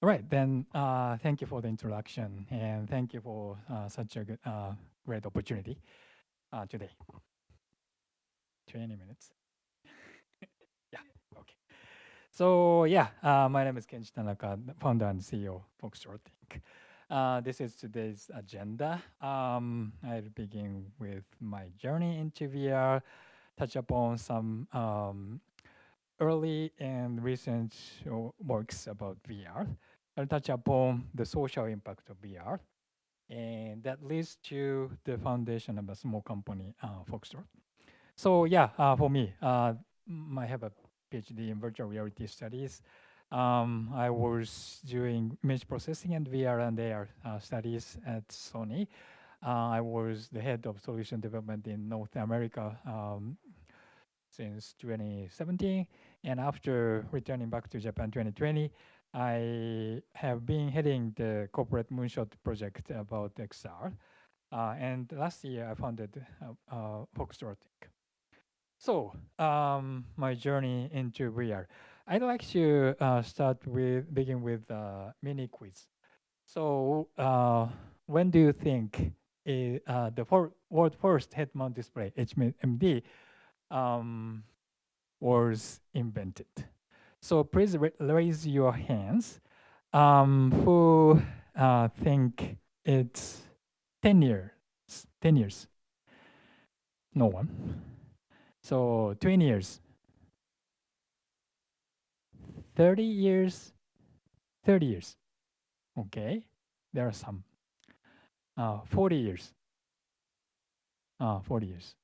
All right, then thank you for the introduction and thank you for such a good, great opportunity today. 20 minutes. Yeah, okay. So, yeah, my name is Kenji Tanaka, the founder and CEO of Foxtrot Inc. This is today's agenda. I'll begin with my journey into VR, touch upon some early and recent works about VR. I'll touch upon the social impact of VR, and that leads to the foundation of a small company, Foxtrot. So yeah, for me, I have a PhD in virtual reality studies. I was doing image processing and VR and AR studies at Sony. I was the head of solution development in North America since 2017. And after returning back to Japan 2020, I have been heading the corporate moonshot project about XR. And last year, I founded Foxtrot Inc. So, my journey into VR. I'd like to begin with a mini quiz. So, when do you think the world first head-mount display (HMD) um, was invented? So, please raise your hands. Who think it's 10 years? 10 years? No one. So, 20 years, 30 years, 30 years. Okay. There are some. 40 years. 40 years.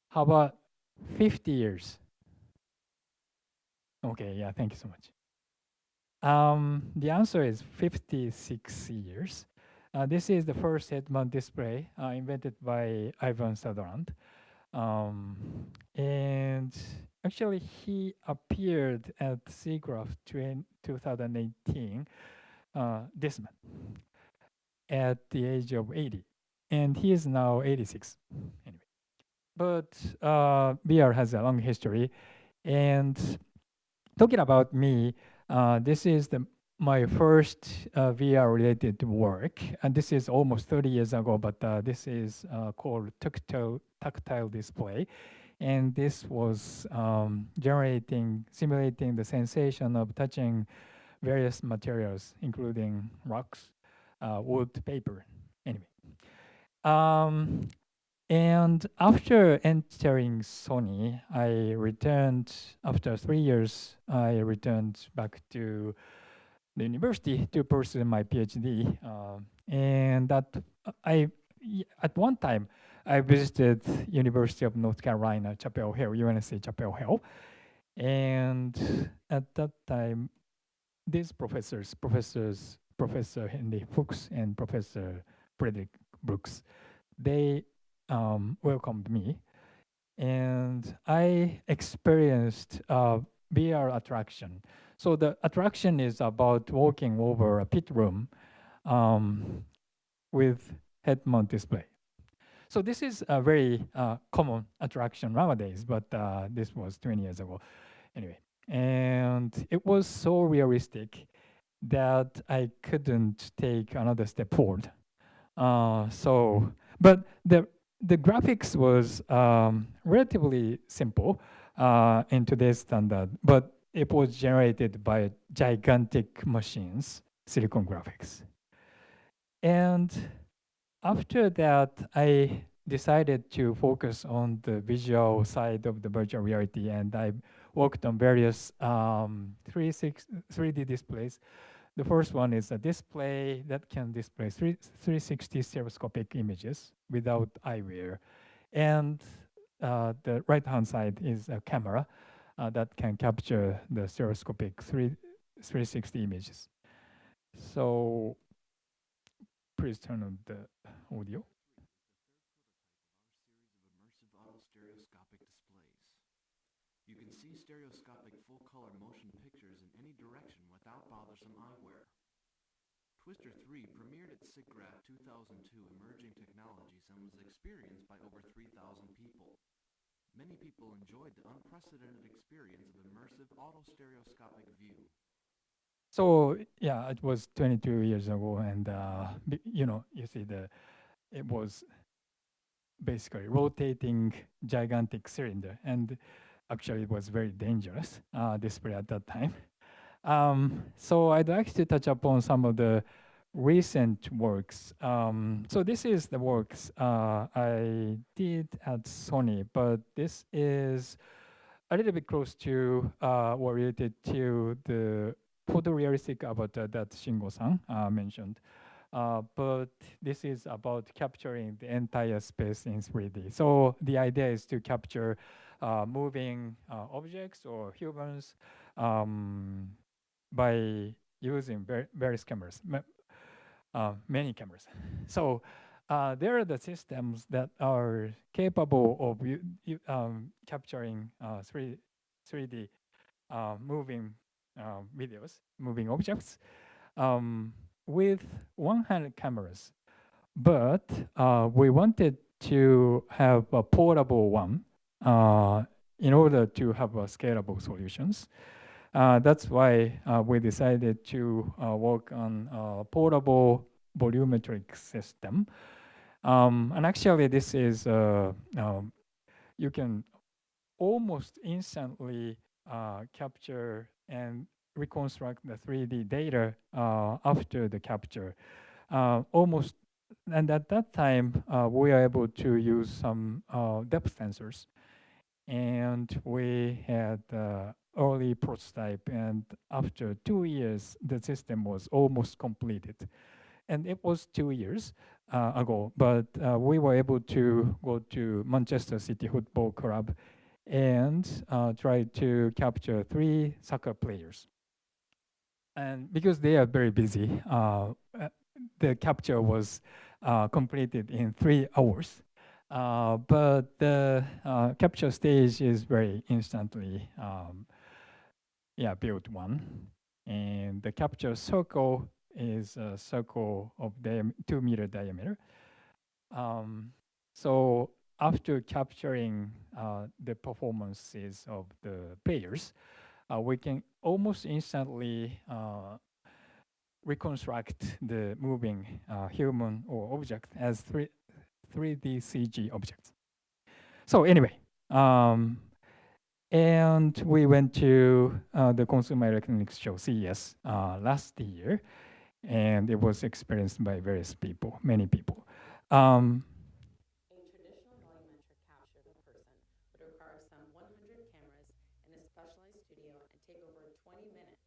How about 50 years? Okay. Yeah. Thank you so much. The answer is 56 years. This is the first head-mount display invented by Ivan Sutherland. Um, and actually, he appeared at SIGGRAPH 2018 this month at the age of 80. And he is now 86. Anyway. But VR has a long history. And talking about me, this is my first VR related work. And this is almost 30 years ago, but this is called tactile display. And this was simulating the sensation of touching various materials, including rocks, wood, paper. Anyway, um, and after entering Sony, I returned after 3 years. I returned back to the university to pursue my PhD. And that I at one time I visited University of North Carolina, Chapel Hill, UNC Chapel Hill, and at that time, these Professor Henry Fuchs and Professor Frederick Brooks, they welcomed me, and I experienced VR attraction. So the attraction is about walking over a pit room um, with head-mount display. So this is a very common attraction nowadays, but this was 20 years ago. Anyway, and it was so realistic that I couldn't take another step forward. But the graphics was relatively simple in today's standard, but it was generated by gigantic machines, silicon graphics. And after that, I decided to focus on the visual side of the virtual reality, and I worked on various 3D displays. The first one is a display that can display 360 stereoscopic images without eyewear. And the right-hand side is a camera that can capture the stereoscopic 360 images. So please turn on the audio. You can see stereoscopic full-color motion pictures in any direction without bothersome eyewear. Twister 3 premiered at SIGGRAPH 2002 Emerging Technologies and was experienced by over 3,000 people. Many people enjoyed the unprecedented experience of immersive autostereoscopic view. So yeah, it was 22 years ago, and you see it was basically rotating gigantic cylinder, and actually it was very dangerous display at that time. So I'd like to touch upon some of the recent works. So this is the works I did at Sony, but this is a little bit close to or related to the photorealistic avatar that Shingo-san mentioned. But this is about capturing the entire space in 3D. So the idea is to capture moving objects or humans um, by using various cameras, many cameras. So there are the systems that are capable of capturing 3D moving videos, moving objects um, with one-handed cameras. But we wanted to have a portable one uh, in order to have a scalable solutions. That's why we decided to work on a portable volumetric system. And actually, this is you can almost instantly capture and reconstruct the 3D data after the capture. Almost, and at that time, we are able to use some depth sensors, and we had early prototype, and after 2 years the system was almost completed, and it was 2 years ago, but we were able to go to Manchester City Football Club and try to capture 3 soccer players, and because they are very busy, the capture was completed in 3 hours. But the capture stage is very instantly built one. And the capture circle is a circle of 2 meter diameter. Um, so after capturing the performances of the players, we can almost instantly reconstruct the moving human or object as 3D CG objects. So anyway, and we went to the Consumer Electronics Show, CES, last year, and it was experienced by various people, many people. Um, A traditional volumetric capture of a person would require some 100 cameras in a specialized studio and take over 20 minutes,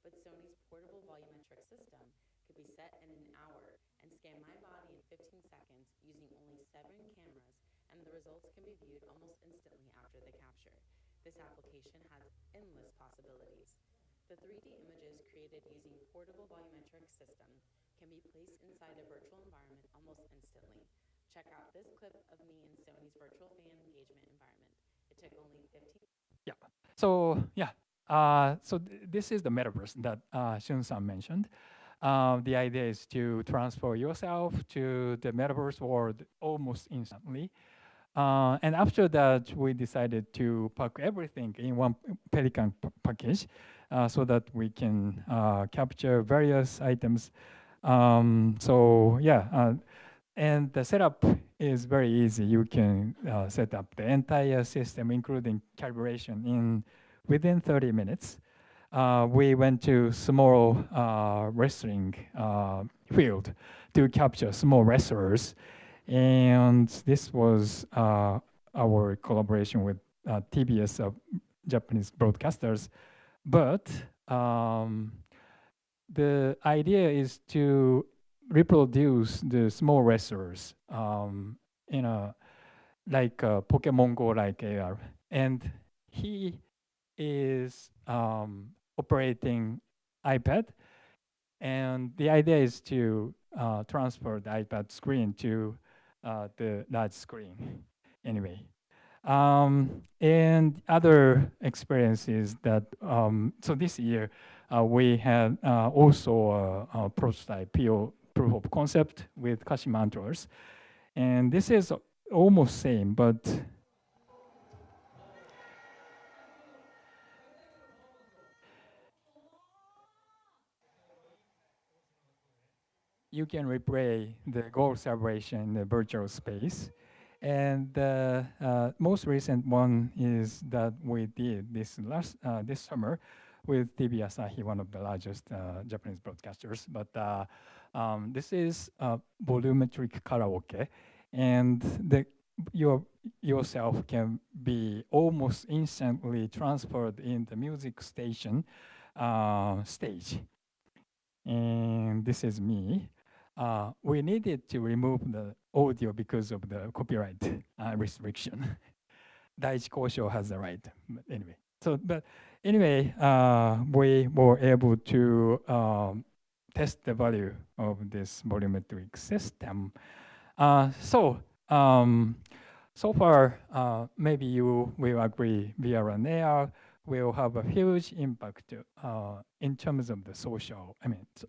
but Sony's portable volumetric system could be set in an hour and scan my body in 15 seconds using only 7 cameras, and the results can be viewed almost instantly after the capture. This application has endless possibilities. The 3D images created using portable volumetric system can be placed inside a virtual environment almost instantly. Check out this clip of me in Sony's virtual fan engagement environment. It took only 15. yeah. So yeah. This is the metaverse that Shun-san mentioned. The idea is to transfer yourself to the metaverse world almost instantly. And after that, we decided to pack everything in one Pelican package so that we can capture various items. So yeah, and the setup is very easy. You can set up the entire system, including calibration, in within 30 minutes. We went to small wrestling field to capture small wrestlers, and this was our collaboration with TBS, Japanese broadcasters. But the idea is to reproduce the small wrestlers in a like Pokemon Go like AR, and he is operating iPad, and the idea is to transfer the iPad screen to the large screen. Anyway, and other experiences that so this year we had also a prototype PO proof of concept with Kashima Antlers, and this is almost same, but you can replay the goal celebration in the virtual space. And the most recent one is that we did this summer with TV Asahi, one of the largest Japanese broadcasters. But this is volumetric karaoke, and the your yourself can be almost instantly transferred in the music station stage. And this is me. We needed to remove the audio because of the copyright restriction. Daiichi Kosho has the right, but anyway. But anyway, we were able to test the value of this volumetric system. So so far, maybe you will agree VR and AR will have a huge impact in terms of the social,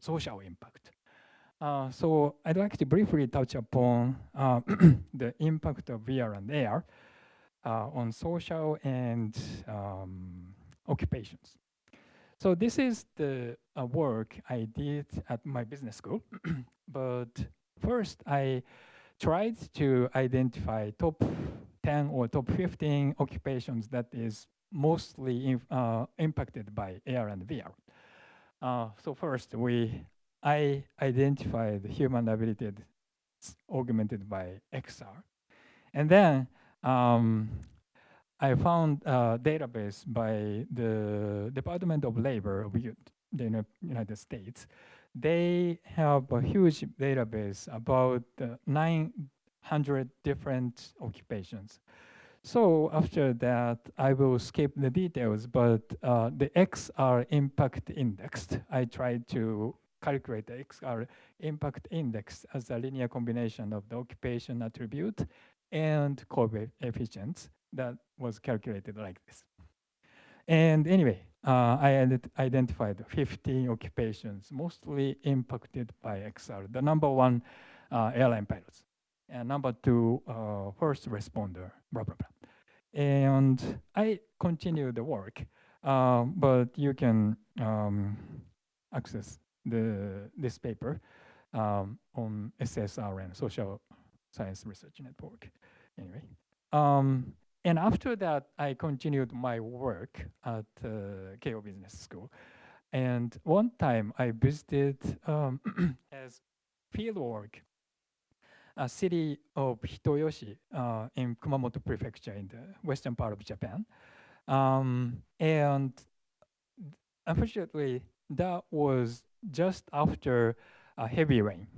social impact. So I'd like to briefly touch upon the impact of VR and AR on social and occupations. So this is the work I did at my business school. But first, I tried to identify top 10 or top 15 occupations that is mostly impacted by AR and VR. So first, I identified human ability augmented by XR. And then I found a database by the Department of Labor of the United States. They have a huge database about 900 different occupations. So after that, I will skip the details, but the XR impact index, I tried to calculate the XR impact index as a linear combination of the occupation attribute and coefficients that was calculated like this. And anyway, I identified 15 occupations mostly impacted by XR. The number one, airline pilots. And number two, first responder, blah, blah, blah. And I continue the work, but you can access this paper on SSRN, Social Science Research Network. Anyway, and after that, I continued my work at Keio Business School. And one time I visited as fieldwork a city of Hitoyoshi in Kumamoto Prefecture in the western part of Japan. And unfortunately, that was just after a heavy rain.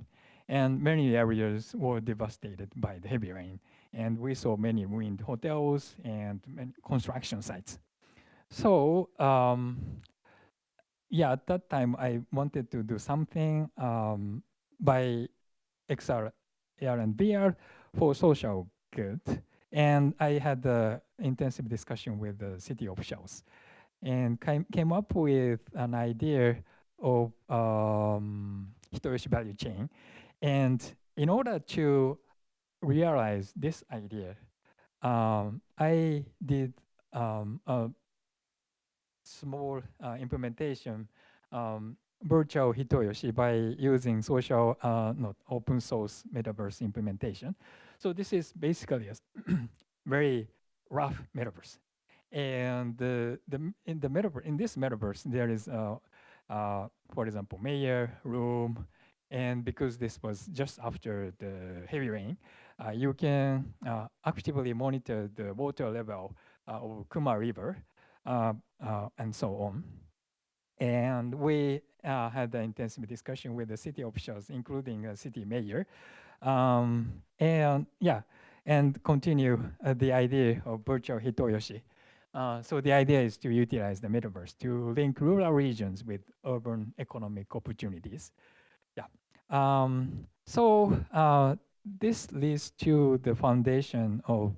And many areas were devastated by the heavy rain. And we saw many ruined hotels and many construction sites. So, yeah, at that time, I wanted to do something by XR, AR, and VR for social good. And I had an intensive discussion with the city officials and came up with an idea of Hitoyoshi value chain. And in order to realize this idea, I did a small implementation, virtual Hitoyoshi, by using social, not open source metaverse implementation. So this is basically a very rough metaverse. And in this metaverse, there is, for example, mayor, room, and because this was just after the heavy rain, you can actively monitor the water level of Kuma River and so on. And we had an intensive discussion with the city officials, including the city mayor, and yeah, and continue the idea of virtual Hitoyoshi. So the idea is to utilize the metaverse to link rural regions with urban economic opportunities. Yeah. So this leads to the foundation of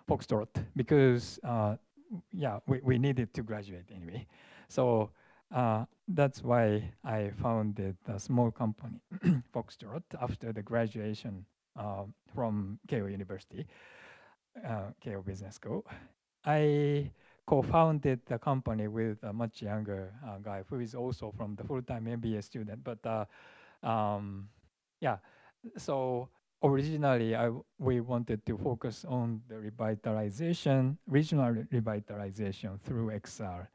Foxtrot because yeah, we needed to graduate anyway. So that's why I founded a small company, Foxtrot, after the graduation from Keio University, Keio Business School. I co-founded the company with a much younger guy who is also from the full-time MBA student, but Um, yeah, so originally we wanted to focus on the revitalization, regional revitalization through XR,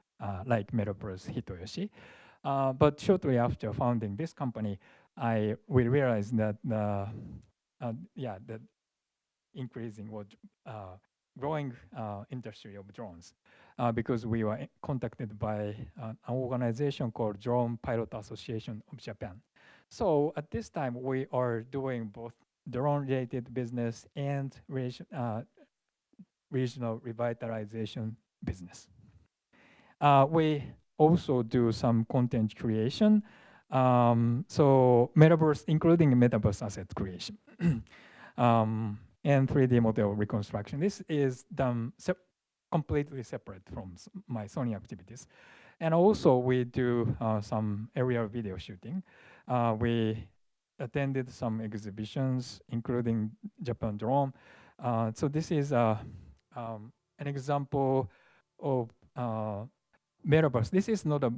like Metaverse Hitoyoshi. But shortly after founding this company, we realized that the increasing or growing industry of drones, because we were contacted by an organization called Drone Pilot Association of Japan. So at this time, we are doing both drone-related business and regional revitalization business. We also do some content creation. So metaverse, including metaverse asset creation. And 3D model reconstruction. This is done completely separate from my Sony activities. And also we do some aerial video shooting. We attended some exhibitions, including Japan Drone. So this is an example of metaverse. This is not a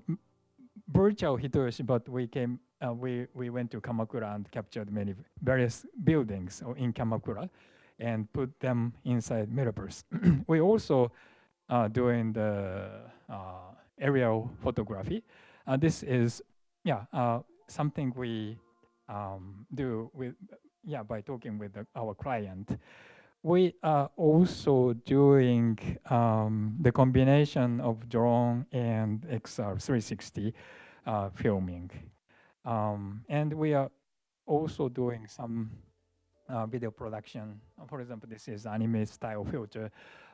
virtual Hitoyoshi, but we went to Kamakura and captured many various buildings in Kamakura and put them inside metaverse. We also doing the aerial photography. This is something we do with by talking with our client. We are also doing the combination of drone and XR 360 filming. And we are also doing some video production. For example, this is anime style filter,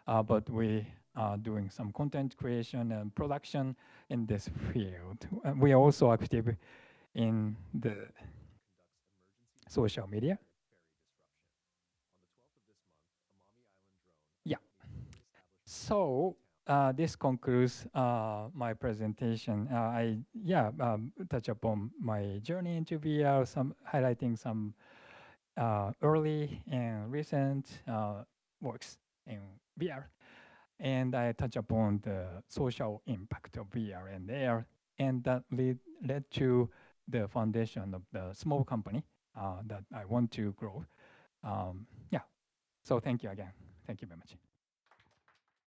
but we are doing some content creation and production in this field. We are also active in the social media. Yeah. So this concludes my presentation. I touch upon my journey into VR, some highlighting some early and recent works in VR, and I touch upon the social impact of VR and AR, and that led to the foundation of the small company that I want to grow. Yeah. So thank you again. Thank you very much.